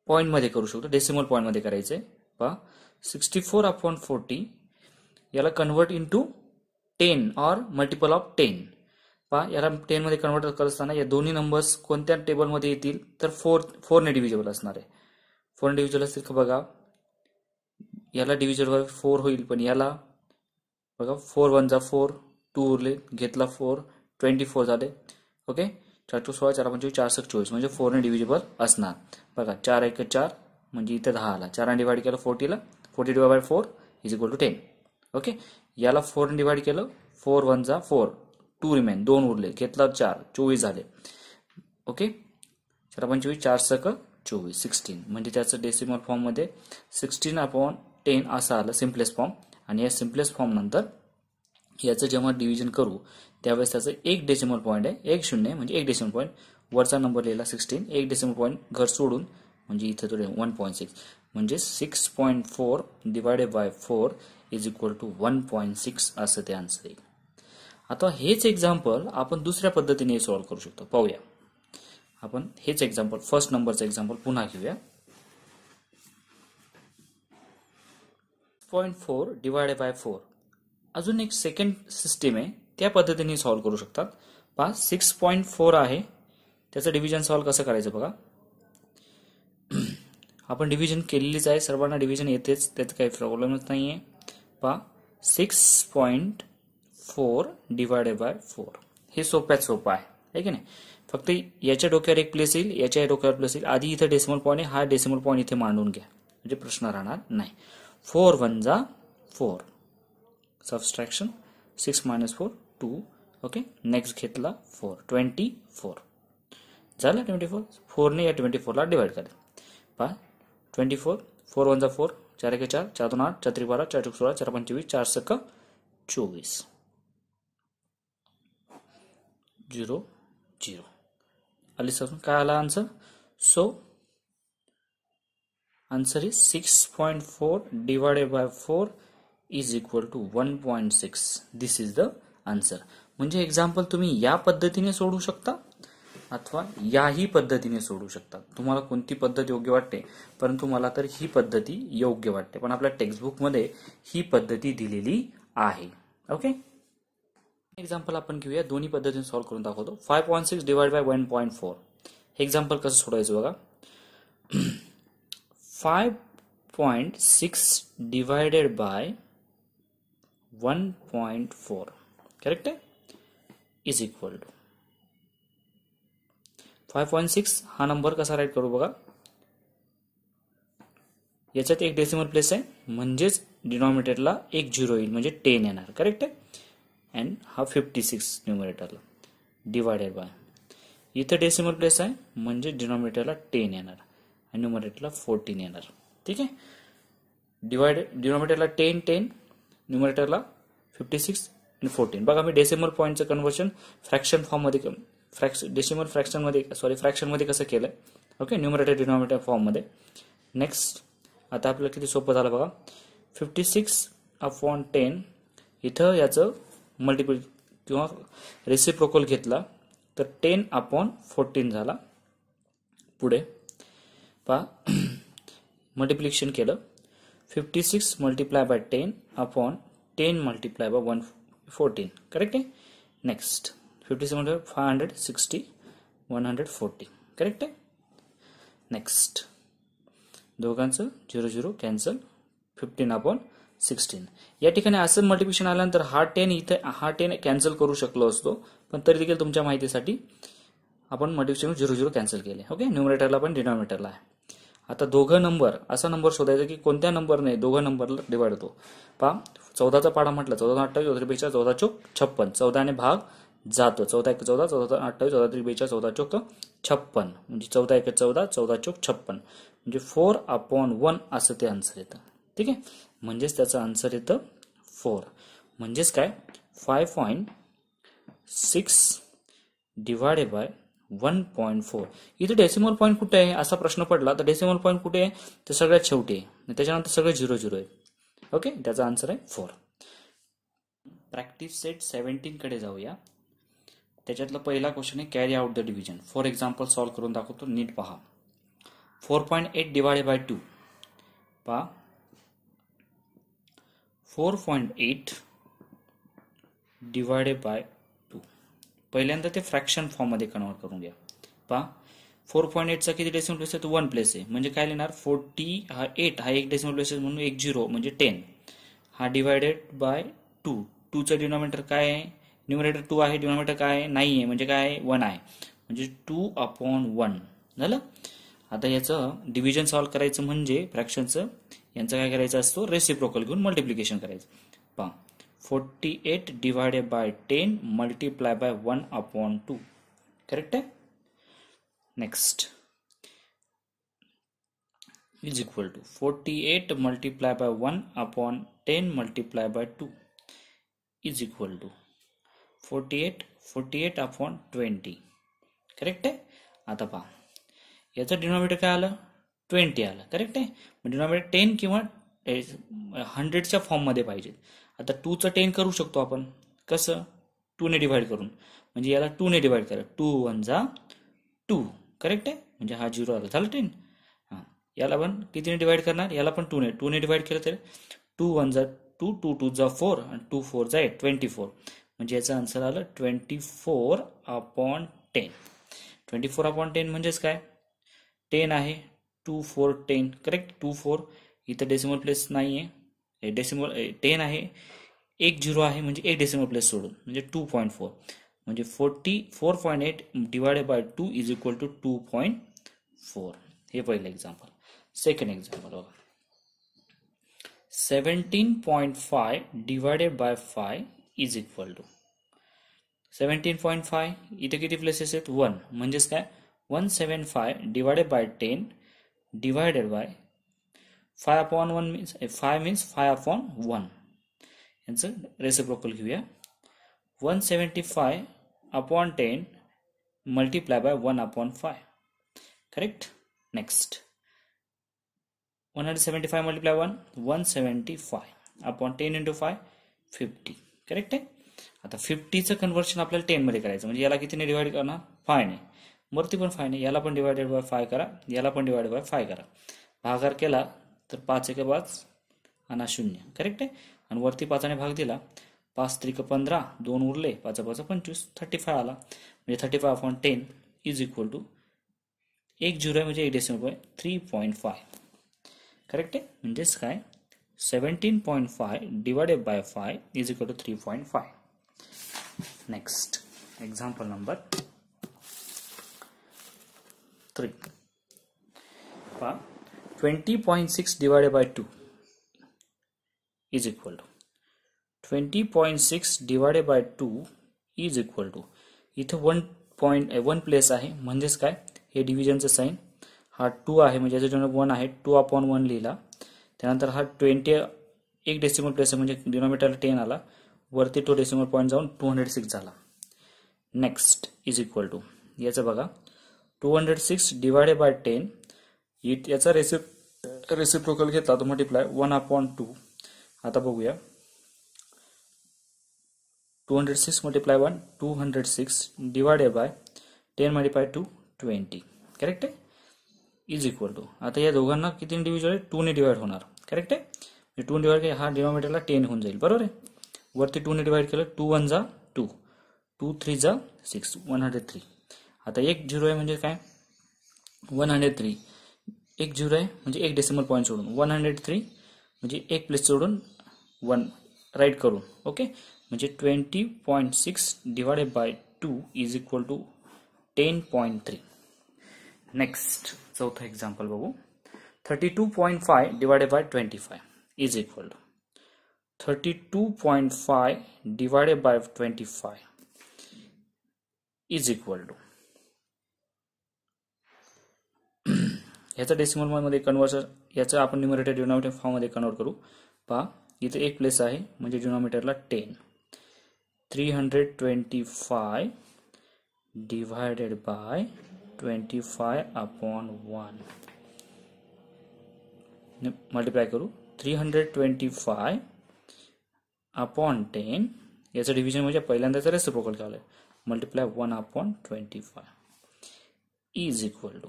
पॉइंट मध्ये करू शकतो. डेसिमल पॉइंट मध्ये करायचंय. पहा 64/40 याला कन्वर्ट इंटू 10 और मल्टिपल ऑफ 10. पहा याला 10 मध्ये कन्वर्ट करत असताना या दोन्ही नंबर्स कोणत्या टेबलमध्ये येतील तर 4 ने डिव्हिजिबल असणार आहे. 4 ने डिव्हिजिबल असतील का बघा, याला डिव्हिजिबल 4 होईल, पण याला बघा 4 1 जा 4, 2 उरले, घेतला 4, 24 झाले. ओके, 4 2 16, 4 25, 4 6 24 म्हणजे 4 ने डिव्हिजिबल असणार. बघा 4 1 4 म्हणजे इथे 10 आला. 4 ने डिवाइड केलं 40 ला, 40 divide by 4 is equal to 10. Okay, याला 4 ने डिवाइड केलं, 4 1 जा 4, 2 रिमेन, 2 उरले, घेतला 4, 24 झाले. ओके, 4 25, 4 6 24, 16 म्हणजे त्याचं डेसिमल फॉर्म मध्ये 16/10 असं आलं सिम्पलेस्ट फॉर्म. आणि या सिम्पलेस्ट फॉर्म नंतर याचं जेव्हा डिव्हिजन करू त्यावेळेस त्याचं एक डेसिमल पॉईंट आहे, 1 0 म्हणजे एक डेसिमल पॉईंट, वरचा नंबर लिहिला 16, एक डेसिमल पॉईंट घर सोडून म्हणजे इथे तो 1.6 म्हणजे 6.4 divided by 4 is equal to 1.6 असं ते आन्सर येईल. आता हेच एक्झाम्पल आपण दुसऱ्या पद्धतीने सॉल्व्ह करू शकतो. पाहूया आपण हेच एक्झाम्पल, फर्स्ट नंबरचं एक्झाम्पल पुन्हा घेऊया. 0.4 डिवायडेड बाय 4. अजून एक सेकंड सिस्टीम आहे, त्या पद्धतीने सॉल्व्ह करू शकतात. पहा 6.4 आहे, त्याचं डिव्हिजन सॉल्व्ह कसं करायचं बघा. आपण डिव्हिजन केलेलीच आहे, सर्वांना डिव्हिजन येतेच, त्यात काही प्रॉब्लेमच नाहीये. पहा 6.4 डिवायडेड बाय 4 हे सोप्यात सोपं आहे की नाही. फक्त याच्या डोक्यावर एक प्लेस येईल, याच्या डोक्यावर प्लेस येईल. आधी इथे डेसिमल पॉईंट आहे, हा डेसिमल पॉईंट इथे मांडून घ्या म्हणजे प्रश्न राहणार नाही. 4 1 जा 4, सबस्ट्रॅक्शन 6 - 4 2. ओके, नेक्स्ट घेतला 4, 24 झालं. 24 4 ने या 24 ला डिवाइड करा. पहा 24, 4 1 जा 4, 4 1 4, 4 2 8, 4 3 12, 4 4 16, 4 5 25, 4 6 24 0 0 आली समजून. काय आला answer? So answer is 6.4 divided by 4 is equal to 1.6. This is the answer. म्हणजे एक्झाम्पल तुम्ही या पद्धतीने सोडवू शकता अथवा याही पद्धतीने सोडवू शकता. तुम्हाला कोणती पद्धत योग्य वाटते, परंतु मला तर ही पद्धती योग्य वाटते. पण आपल्या टेक्स्टबुक मध्ये ही पद्धती दिलेली आहे. ओके, एक्झाम्पल आपण घेऊया, दोन्ही पद्धतीने सॉल्व्ह करून दाखवतो. 5.6 डिवाइड बाय 1.4 हे एक्झाम्पल कसं सोडवायचं बघा. 5.6 डिवायडेड बाय 1.4 करेक्ट आहे इज इक्वल टू 5.6 हा नंबर कसा राईट करू बघा. याच्यात एक डेसिमल प्लेस आहे म्हणजेच डिनॉमिनेटरला एक 0 येईल म्हणजे 10 येणार. करेक्ट आहे. अँड हा 56 न्यूमरेटरला डिवायडेड बाय, इथे डेसिमल प्लेस आहे म्हणजे डिनॉमिनेटरला 10 येणार आणि न्यूमरेटरला 14 येणार. ठीक आहे. डिनॉमिनेटरला 10 10, न्यूमरेटरला 56 आणि 14. बघा मी डेसिमल पॉईंटचं कन्व्हर्शन फ्रॅक्शन फॉर्म मध्ये डेसिमल फ्रॅक्शन मध्ये कसं केलंय. ओके, न्यूमरेटर डिनॉमिनेटर फॉर्म मध्ये. नेक्स्ट आता आपल्याला किती सोपं झालं बघा. 56/10 इथं याचं मल्टिपल किंवा रेसिप्रोकल घेतला तर 10/14 झाला. पुढे पहा मल्टिप्लिकेशन केलं, 56 multiply by 10/10 multiply by 114. Correct आहे. नेक्स्ट 56 म्हणजे 560 140. करेक्ट आहे. नेक्स्ट दोघांचं 0 0 कॅन्सल, 15/16. या ठिकाणी असं मल्टिप्लिकेशन आल्यानंतर हा 10 इथे हा 10 कॅन्सल करू शकलो असतो, पण तरी देखील तुमच्या माहितीसाठी आपण मल्टिप्लिकेशन 0 0 कॅन्सल केले. ओके, न्यूमरेटरला पण डिनॉमिनेटरला आहे. आता दोघं नंबर, असा नंबर शोधायचा की कोणत्या नंबरने दोघं नंबरला डिवाइड होतो. पहा 14चा पाडा म्हटलं 14 28 14 42 14 चौक 56, 14 ने भाग जातो, 14 1 14 14 28 14 42 14 चौक 56 म्हणजे 14 1 14 14 चौक 56 म्हणजे 4/1 असं ते आन्सर येतं. ठीक आहे, म्हणजेच त्याचं आन्सर येतं 4. म्हणजेच काय 5.6 डिवायडेड बाय 1.4. इथे डेसिमल पॉईंट कुठे आहे असा प्रश्न पडला तर डेसिमल पॉईंट कुठे आहे तर सगळ्यात शेवटी आहे, त्याच्यानंतर सगळे 0 0 आहे. ओके, त्याचा आन्सर आहे 4. प्रॅक्टिस सेट 17 कडे जाऊया. त्याच्यातला पहिला क्वेश्चन आहे carry out the division. For example solve करून दाखवतो, नीट पहा. 4.8 डिवायडेड बाय 2 पहा 4.8 डिवायडेड बाय 2. पहिल्यांदा ते फ्रॅक्शन फॉर्ममध्ये कन्वर्ट करून घ्या. पहा 4.8चा किती डेसिमल प्लेस आहे? तो 1 प्लेस आहे. म्हणजे काय लिहिणार? 40 हा 8 हा एक डेसिमल प्लेस आहे म्हणून 10 म्हणजे 10 हा डिवायडेड बाय 2. 2चं डिनॉमिनेटर काय आहे? न्यूमरेटर 2 आहे, डिनॉमिनेटर काय आहे? नाही आहे. म्हणजे काय आहे? 1 आहे. म्हणजे 2/1 झालं. आता याचं डिव्हिजन सॉल्व्ह करायचं म्हणजे फ्रॅक्शनचं यांचं काय करायचं असतो? रेसिप्रोकल घेऊन मल्टिप्लिकेशन करायचं. पहा 48 divided by 10 multiply by 1/2. Correct आहे. Next is equal to 48 multiplied by 1/10 multiplied by 2 is equal to 48/20. Correct आहे. आता पहा याचं डिनॉमिनेटर काय आलं? 20 आलं. करेक्ट आहे. डिनॉमिनेटर 10 किंवा 100च्या फॉर्ममध्ये पाहिजे. आता 2चं 10 करू शकतो आपण. कसं? 2ने डिवाइड करून. म्हणजे याला 2ने डिवाइड करा. 2 1 जा 2. करेक्ट आहे. म्हणजे हा 0 आला. झालं 10. याला पण कितीने डिवाइड करणार? याला पण 2ने डिवाइड केलं तर 2 1 जा 2, 2 2 जा 4 आणि 2 4 जा 8, 24. म्हणजे याचं आन्सर आलं 24/10. 24/10 म्हणजेच काय? 10 आहे. 2 4 10. करेक्ट. 2 4 इथं डेसिमल प्लेस नाही आहे. डेसिमल 10 आहे. 1 0 आहे म्हणजे एक डेसिमल प्लेस सोडून म्हणजे 2.4. म्हणजे 4.8 divided by 2 is equal to 2.4. हे पहिलं एक्झाम्पल. सेकंड एक्झाम्पल बघा. 17.5 divided by 5 is equal to 17.5. इथे किती प्लेसेस आहेत? 1. म्हणजेच काय? 175 divided by 10 divided by 5/1 means 5 means 5/1. यांचं रेसिप्रोकल घेऊया. 175/10 multiply by 1/5. Correct. Next 175 multiply 1 175/10 into 5 50. Correct आहे. आता 50चं कन्व्हर्शन आपल्याला 10 मध्ये करायचं. म्हणजे याला कितीने डिवाइड करणार? 5 ने. वरती पण 5 ने. याला पण डिवायडेड बाय 5 करा. याला पण डिवायडेड बाय 5 करा. भागाकार केला तर 5 1 5 आणि 0. करेक्ट आहे. आणि वरती 5ने भाग दिला. 5 3 15 2 उरले 5 5 25 35 आला. म्हणजे 35/10 इज इक्वल टू 1 0 म्हणजे 1 डेसिमल पॉईंट 3.5. करेक्ट आहे. म्हणजेच काय? 17.5 divided by 5 is equal to 3.5. Next example number 3. 20.6 divided by 2 is equal to 20.6 divided by 2 is equal to इथे 1 प्लेस आहे. म्हणजेच काय? हे डिव्हिजनचं साइन. हा 2 आहे म्हणजे याचा 1 आहे. 2/1 लिहिला. त्यानंतर हा 20 एक डेसिमल प्लेस आहे म्हणजे डिनॉमिनेटरला 10 आला. वरती तो डेसिमल पॉईंट जाऊन 206 झाला. नेक्स्ट इज इक्वल टू याचं बघा 206 डिवायडेड बाय 10 याचा रेसिप्रोकल घेतला तो मल्टिप्लाय 1/2. आता बघूया 206 multiply 1 206 divided by 10 multiply 2 20. Correct आहे. इज इक्वल टू आता या दोघांना किती डिव्हिजन आहे? 2 ने डिवाइड होणार. करेक्ट आहे. 2 ने डिवाइड केला हा डिनॉमिनेटरला 10 होऊन जाईल. बरोबर आहे. वरती 2 ने डिवाइड केलं 2 1 जा 2 2 3 जा 6 103. आता 1 0 आहे म्हणजे काय? 103. 1 0 आहे म्हणजे एक डेसिमल पॉईंट सोडून 103 म्हणजे एक प्लेस सोडून 1 राईट करून. ओके. म्हणजे 20.6 divided by 2 is equal to 10.3. Next चौथा एक्झाम्पल बघू. 32.5 divided by 25 is equal to 32.5 divided by 25 is equal to याचा डेसिमल मध्ये कन्व्हर्शन याचं आपण न्यूमरेटर डिनॉमिनेटर फॉर्म मध्ये कन्वर्ट करू. पहा इथे एक प्लेस आहे म्हणजे डिनॉमिनेटरला 10. 325 डिवायडेड बाय 25/1 मल्टिप्लाय करू. 325/10 याचं डिव्हिजन म्हणजे पहिल्यांदाचा रेसिप्रोकल केलं multiply 1/25 is equal to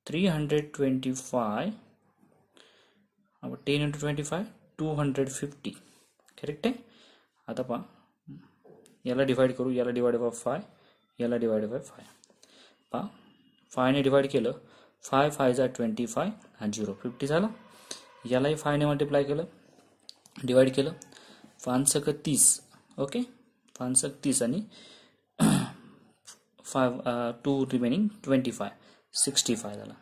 325 10 into 25 250 correct आहे. आता पहा याला डिवाइड करू, याला डिवाइड बाय 5, याला डिवाइड बाय 5. पहा 5 ने डिवाइड केलं, 5 5 जा 25 आणि 0 50 झाला. यालाही 5 ने मल्टिप्लाय केलं, डिवाइड केलं, 5 सक 30. ओके 5 सक 30 आणि 2 रिमेनिंग 25 65 झाला.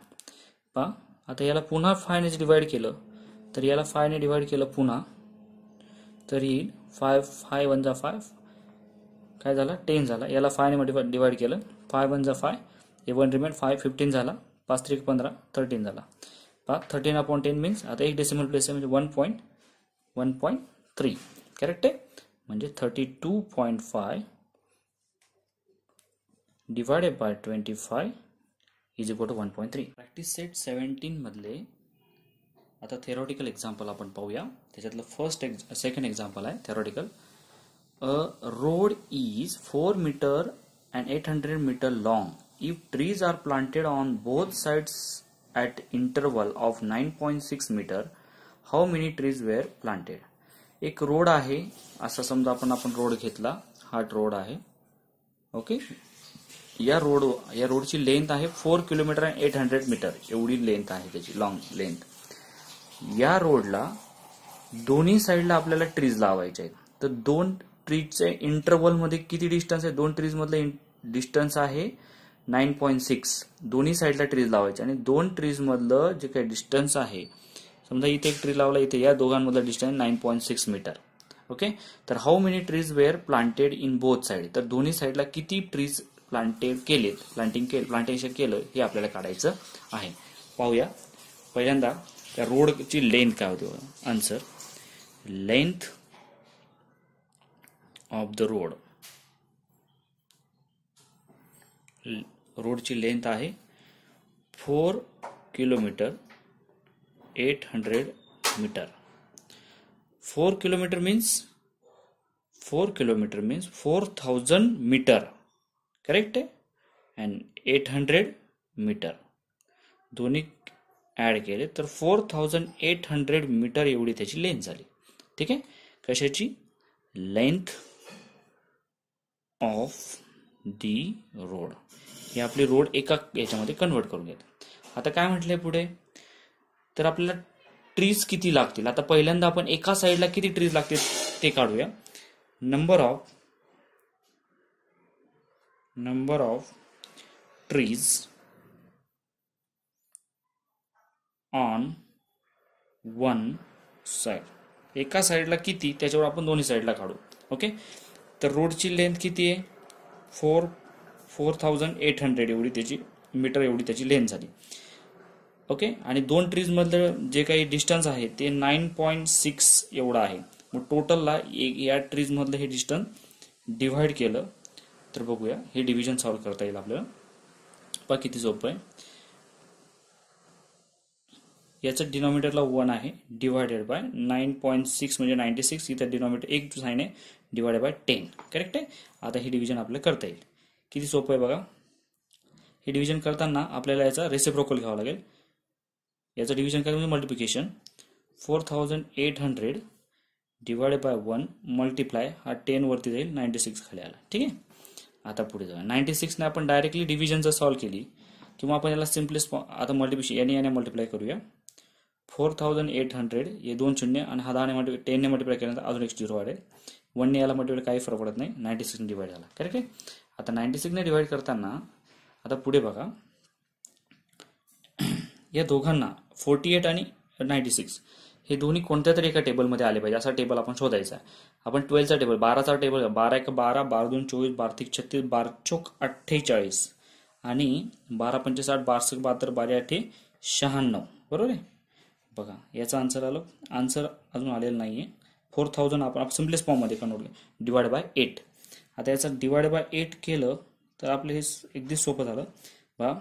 पहा आता याला पुन्हा 5 ने डिवाइड केलं, तर याला 5 ने डिवाइड केलं पुन्हा, तर येईल 5 5 1 जा 5 काय झाला 10 झाला. याला 5 ने डिवाइड केलं, 5 1 जा 5 हे 1 रिमेन 5 15 झाला, 5 3 15 13 झाला. पहा 13/10 मीन्स आता एक डेसिमल प्लेस आहे म्हणजे 1.3 करेक्ट आहे. म्हणजे 32.5 divided by 25 is equal to 1.3. Practice set 17 मधले आता थेरॉटिकल एक्झाम्पल आपण पाहूया. त्याच्यातलं सेकंड एक्झाम्पल आहे theoretical. A road is 4 metre and 800 meter long. If trees are planted on both sides at interval of 9.6 meter, how many trees were planted? एक road आहे असं समजा आपण रोड घेतला, हा रोड आहे. ओके या रोडची लेंथ आहे 4 किलोमीटर आणि 800 मीटर एवढी लेंथ आहे त्याची, लॉंग लेंथ. या रोडला दोन्ही साईडला आपल्याला ट्रीज लावायचे आहेत. तर दोन ट्रीजच्या इंटरवल मध्ये किती डिस्टन्स आहे, दोन ट्रीज मधलं डिस्टन्स आहे 9.6. दोन्ही साईडला ट्रीज लावायचे आणि दोन ट्रीज मधलं जे काही डिस्टन्स आहे, समजा इथे एक ट्री लावला, इथे या दोघांमधलं डिस्टन्स 9.6 मीटर. ओके तर how many trees were planted in both side, तर दोन्ही साईडला किती ट्रीज प्लांटेड केलेत, प्लांटेशन केलं हे आपल्याला काढायचं आहे. पाहूया पहिल्यांदा त्या रोडची लेंथ काय होती. Answer length of the road, रोडची लेंथ आहे 4 kilometre 800 metre. 4 kilometre means 4000 metre correct आहे. अँड 800 मीटर दोन्ही ऍड केले तर 4800 मीटर एवढी त्याची लेंथ झाली. ठीक आहे. कशाची लेंथ ऑफ दी रोड, हे आपली रोड एका याच्यामध्ये कन्वर्ट करून घेतो. आता काय म्हटलंय पुढे, तर आपल्याला ट्रीज किती लागतील. आता पहिल्यांदा आपण एका साईडला किती ट्रीज लागतील ते काढूया. Number of trees on one side, एका साईडला किती त्याच्यावर आपण दोन्ही साईडला काढू. ओके तर रोडची लेंथ किती आहे 4800 एवढी त्याची मीटर एवढी त्याची लेंथ झाली. ओके आणि दोन ट्रीज मधलं जे काही डिस्टन्स आहे ते 9.6 एवढा आहे. मग टोटलला या ट्रीज मधलं हे डिस्टन्स डिव्हाइड केलं तर बघूया हे डिव्हिजन सॉल्व्ह करता येईल आपल्याला. पहा किती सोपं आहे. याचं डिनॉमिनेटरला 1 आहे, डिवायडेड बाय 9.6 म्हणजे 96, इथं डिनॉमिनेटर एक साइन आहे, डिवायडेड बाय 10 करेक्ट आहे. आता हे डिव्हिजन आपल्याला करता येईल. किती सोपं आहे बघा. हे डिव्हिजन करताना आपल्याला याचा रेसिप्रोकल घ्यावा लागेल. याचं डिव्हिजन करायचं म्हणजे मल्टिप्लिकेशन. 4800 डिवायडेड बाय 1 मल्टिप्लाय, हा 10 वरती जाईल, 96 खाली आला. ठीक आहे. आता पुढे जाऊया. 96 ने आपण डायरेक्टली डिव्हिजन जर सॉल्व्ह केली किंवा आपण याला सिम्पलेस्ट आता मल्टिप्लिकेशन याने मल्टिप्लाय करूया. 4800 हे 2 शून्य आणि हा 10 ने मल्टिप्लाय केल्यानंतर अजून एक 0 वाढेल. 1 ने याला मल्टिप्लाय काही फरक पडत नाही, 96 ने डिवाइड झाला करेक्ट आहे. आता 96 ने डिवाइड करताना आता पुढे बघा या दोघांना 48 आणि 96 हे दोन्ही कोणत्या तरी एका टेबलमध्ये आले पाहिजे. असा टेबल आपण शोधायचा आहे. आपण 12चा टेबल 12चा टेबल 12 1 12 12 2 24 12 3 36 12 4 48 आणि 12 5 60 12 6 72 12 8 96 बरोबर आहे. बघा याचा आन्सर आलं. आन्सर अजून आलेलं नाहीये. 4000 आपण सिम्पलेस्ट फॉर्म मध्ये कन्वर्ट केलं डिवाइड बाय 8. आता याचा डिवाइड बाय 8 केलं तर आपलं हे अगदी सोपं झालं. बघा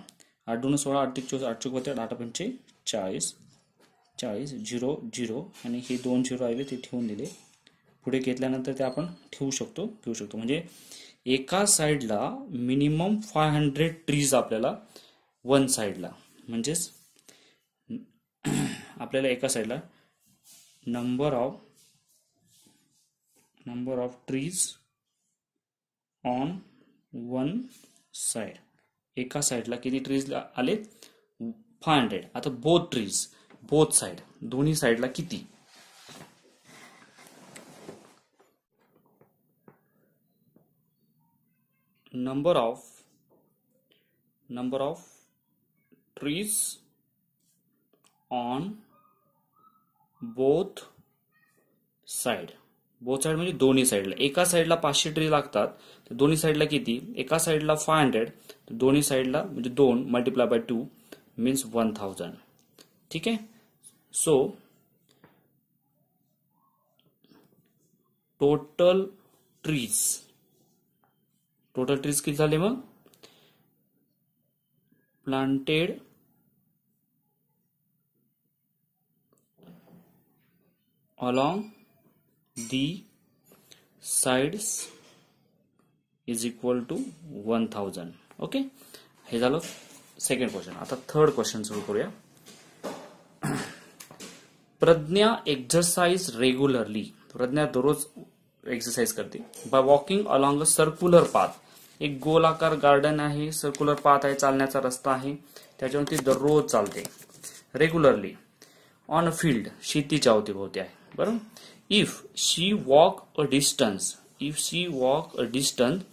8 2 16 8 3 24 8 4 8 5 40 40 0 0 आणि हे 2 0 राहिले ते ठेवून दिले. पुढे घेतल्यानंतर ते आपण घेऊ शकतो म्हणजे एका साइडला मिनिमम 500 ट्रीज आपल्याला वन साइडला, म्हणजेच आपल्याला एका साइडला number of number of trees on one side, एका साइडला किती ट्रीज आले 500. आता बोथ ट्रीज, बोथ साइड, दोन्ही साइडला किती. number of trees on both side. Both side म्हणजे दोन्ही साइडला. एका साइडला 500 ट्री लागतात, तर दोन्ही साइडला किती. एका साइडला 500, तर दोन्ही साइडला म्हणजे 2 मल्टिप्लाय बाय 2 मीन्स 1000. ठीक आहे. सो टोटल ट्रीज किती झाले मग. Planted along the sides is equal to 1000. Okay, हे झालं सेकंड क्वेश्चन. आता थर्ड क्वेश्चन सुरू करूया. Pragya exercise regularly. प्रज्ञा दररोज एक्सरसाइज करते. By walking along a circular path. एक गोलाकार गार्डन आहे, सर्क्युलर पाथ आहे, चालण्याचा रस्ता आहे, त्याच्यावरती दररोज चालते रेग्युलरली. ऑन अ फील्ड, शेतीच्या अवतीभोवती आहे. बरोबर. If she walk a distance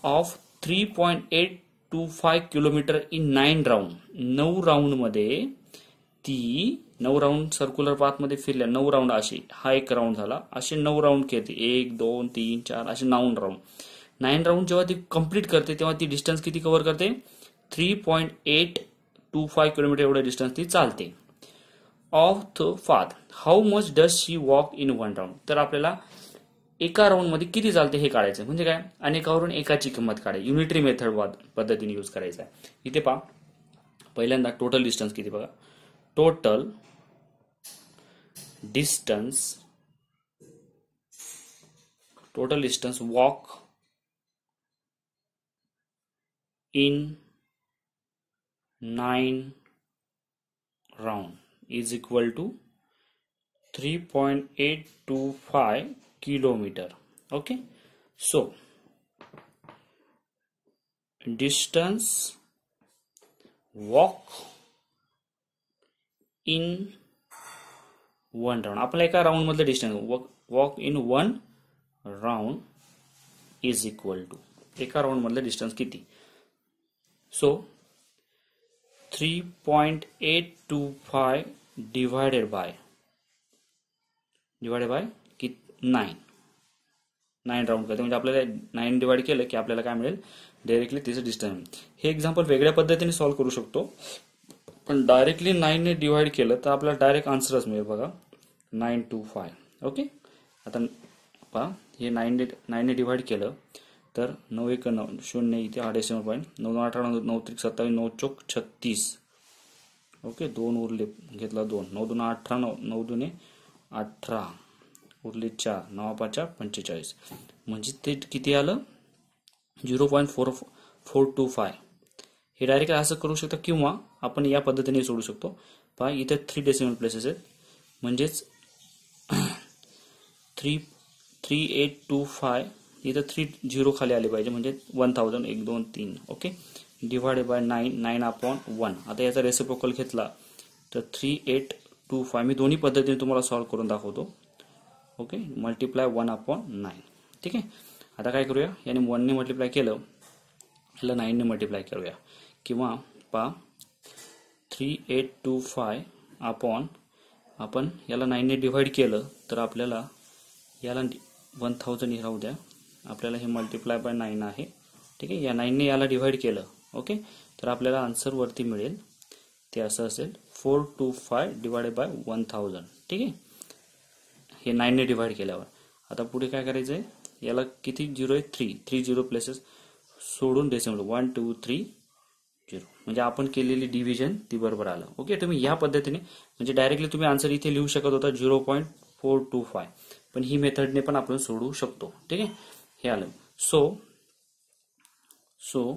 of 3.825 kilometre in 9 round. 9 round मध्ये ती 9 राऊंड सर्क्युलर पाथ मध्ये फिरल्या. 9 राऊंड अशी, हा एक राऊंड झाला, असे 9 राऊंड केले. 1 2 3 4 असे 9 राऊंड. 9 राऊंड जेव्हा ती कंप्लीट करते तेव्हा ती डिस्टन्स किती कव्हर करते. 3.825 किलोमीटर एवढं डिस्टन्स ती चालते. Of the path how much does she walk in 1 round. तर आपल्याला एका राऊंड मध्ये किती चालते हे काढायचं. म्हणजे काय, अनेकावरून एकाची किंमत काढायची. युनिटरी मेथड पद्धतीने यूज करायचा आहे. इथे पहा, पहिल्यांदा टोटल डिस्टन्स किती बघा. Total distance walk in 9 round is equal to 3.825 kilometer. Okay, so distance walk in 1 round. आपल्या एका राऊंड मधलं distance walk in 1 round is equal to, एका राऊंड मधलं डिस्टन्स किती. सो 3.825 डिवाइडेड बाय 9 राऊंड करते. म्हणजे आपल्याला 9 डिवाइड केलं की आपल्याला काय मिळेल, डायरेक्टली तिचं डिस्टन्स. हे एक्झाम्पल वेगळ्या पद्धतीने सॉल्व्ह करू शकतो, पण डायरेक्टली 9 ने डिवाइड केलं तर आपल्याला डायरेक्ट आन्सरच मिळेल बघा, 925. ओके, आता पहा, हे 9 ने डिवाइड केलं तर 9 1 9 0 इथे 8 पॉईंट 9 2 18 9 3 27 9 चौक 36. ओके, 2 उरले, घेतला 2, 9 2 18 9 2 18 उरले 4, 9 5 45. म्हणजे ते किती आलं, 0.4425. हे डायरेक्ट असं करू शकतो किंवा आपण या पद्धतीने सोडू शकतो. पहा, इथे 3 डेसिमल प्लेसेस आहेत, म्हणजेच 3825. इथं 3 झिरो खाली आले पाहिजे, म्हणजे 1000 1 2 3. Okay, divided by 9/1. आता याचा रेसिप्रोकल घेतला तर 3825. मी दोन्ही पद्धतीने तुम्हाला सॉल्व्ह करून दाखवतो. Okay, multiply 1/9. ठीक आहे. आता काय करूया, याने 1 ने मल्टिप्लाय केलं, याला 9 ने मल्टिप्लाय करूया. किंवा पहा, 3825 अपॉन, आपण याला 9 ने डिवाइड केलं तर आपल्याला याला 1000 राहू द्या, आपल्याला हे मल्टिप्लाय बाय 9 आहे. ठीक आहे, या 9 ने याला डिवाइड केलं. ओके, तर आपल्याला आन्सर वरती मिळेल, ते असं असेल 425 डिवाइडेड बाय 1000. ठीक आहे, हे 9 ने डिवाइड केल्यावर. आता पुढे काय करायचंय, याला किती झिरो आहे, 3 झिरो प्लेसेस सोडून डेसिमल 1 2 3 0. म्हणजे आपण केलेली डिव्हिजन ती बरोबर आलं. ओके, तुम्ही या पद्धतीने, म्हणजे डायरेक्टली तुम्ही आन्सर इथे लिहू शकत होता 0.425, पण ही मेथडने पण आपण सोडवू शकतो. ठीक आहे, हे आलं. So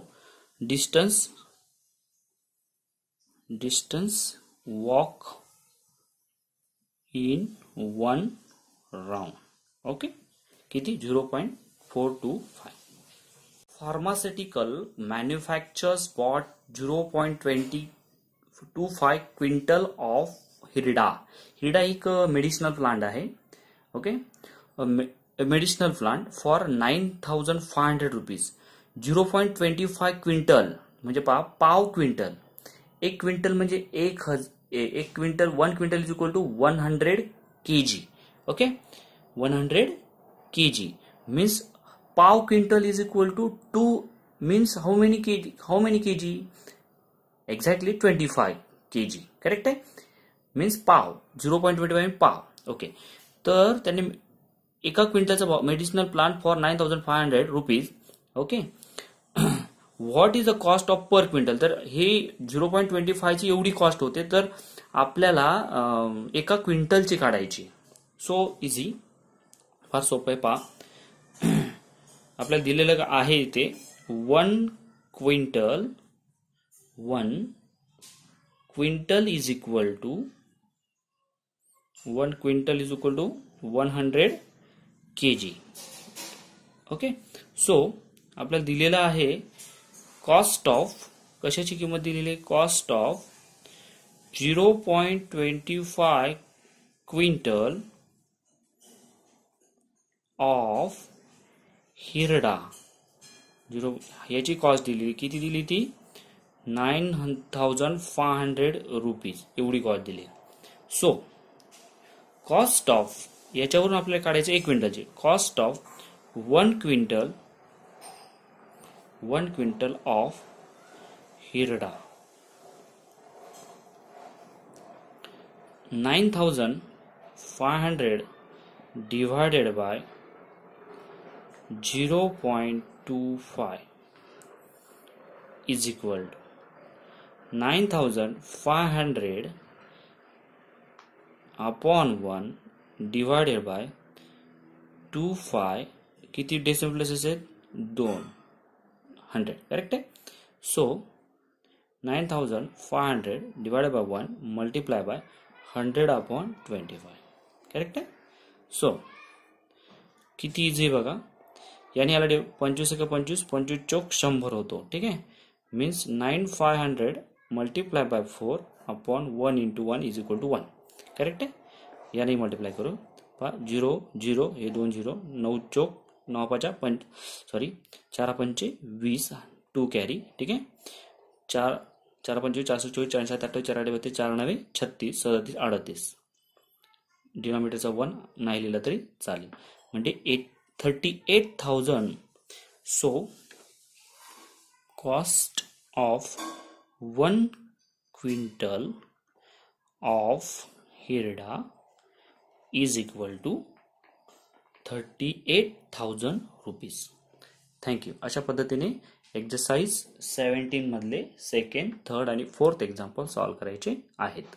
distance walk in 1 round. Okay, किती 0.425. Pharmaceutical manufacturers bought 0.25 quintal of हिरडा. हिरडा एक मेडिसिनल प्लांट आहे. Okay, medicinal plant for 9,500 rupees. 0.25 quintal म्हणजे पाव क्विंटल. एक क्विंटल म्हणजे एक quintal. 1 quintal is equal to 100 kg. Okay, 100 kg means पाव quintal is equal to 2 means how many kg? Exactly 25 kg. Correct आहे. मीन्स पाव 0.25 पाव. ओके, तर त्यांनी एका क्विंटलचा medicinal plant for 9,500 rupees. Okay, what is the cost of per quintal. तर हे 0.25 ची एवढी कॉस्ट होते, तर आपल्याला एका क्विंटलची काढायची. सो इझी, फार सोपं आहे. पहा, आपल्याला दिलेलं आहे इथे 1 quintal is equal to 100 kg. Okay, so आपल्याला दिलेलं आहे कॉस्ट ऑफ, कशाची किंमत दिलेली आहे, कॉस्ट ऑफ 0.25 क्विंटल ऑफ हिरडा. याची कॉस्ट दिली, किती दिली ती, 9,500 रुपीज एवढी कॉस्ट दिली. सो कॉस्ट ऑफ, याच्यावरून आपल्याला काढायचं 1 क्विंटलची कॉस्ट ऑफ 1 क्विंटल ऑफ हिरडा. 9,500 divided by 0.25 is equal to 9,500 upon 1 divided by 25. किती डेसिमल प्लेसेस आहेत, 200. करेक्ट आहे. So 9,500 divided by 1 multiply by 100 upon 25. Correct आहे. सो किती इझी बघा. याने याला 25 का 25 चौक 100 होतो. ठीक आहे. Means 9,500 multiply by 4 upon 1 into 1 is equal to 1. Correct आहे. याने मल्टीप्लाय करू. 0 0 हे 2 0, 9 चौक 9 5 4 5 20, 2 कॅरी. ठीक आहे. 4 4 5 424 4 7 28 4 8 32 4 9 36 37 38. डिनॉमिनेटरचा 1 नाही लिहिला तरी चालेल. म्हणजे 38,000. So cost of 1 quintal of हिरडा is equal to 38,000 rupees. Thank you. अशा पद्धतीने एक्सरसाइज 17 मधले 2nd, 3rd आणि 4th एक्झाम्पल सॉल्व्ह करायचे आहेत.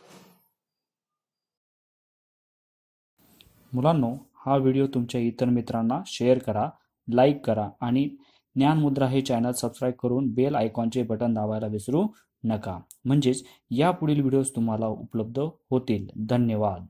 मुलांनो, हा व्हिडिओ तुमच्या इतर मित्रांना शेअर करा, लाईक करा आणि ज्ञानमुद्रा हे चॅनल सबस्क्राईब करून बेल आयकॉनचे बटन दाबायला विसरू नका. म्हणजेच यापुढील व्हिडिओज तुम्हाला उपलब्ध होतील. धन्यवाद.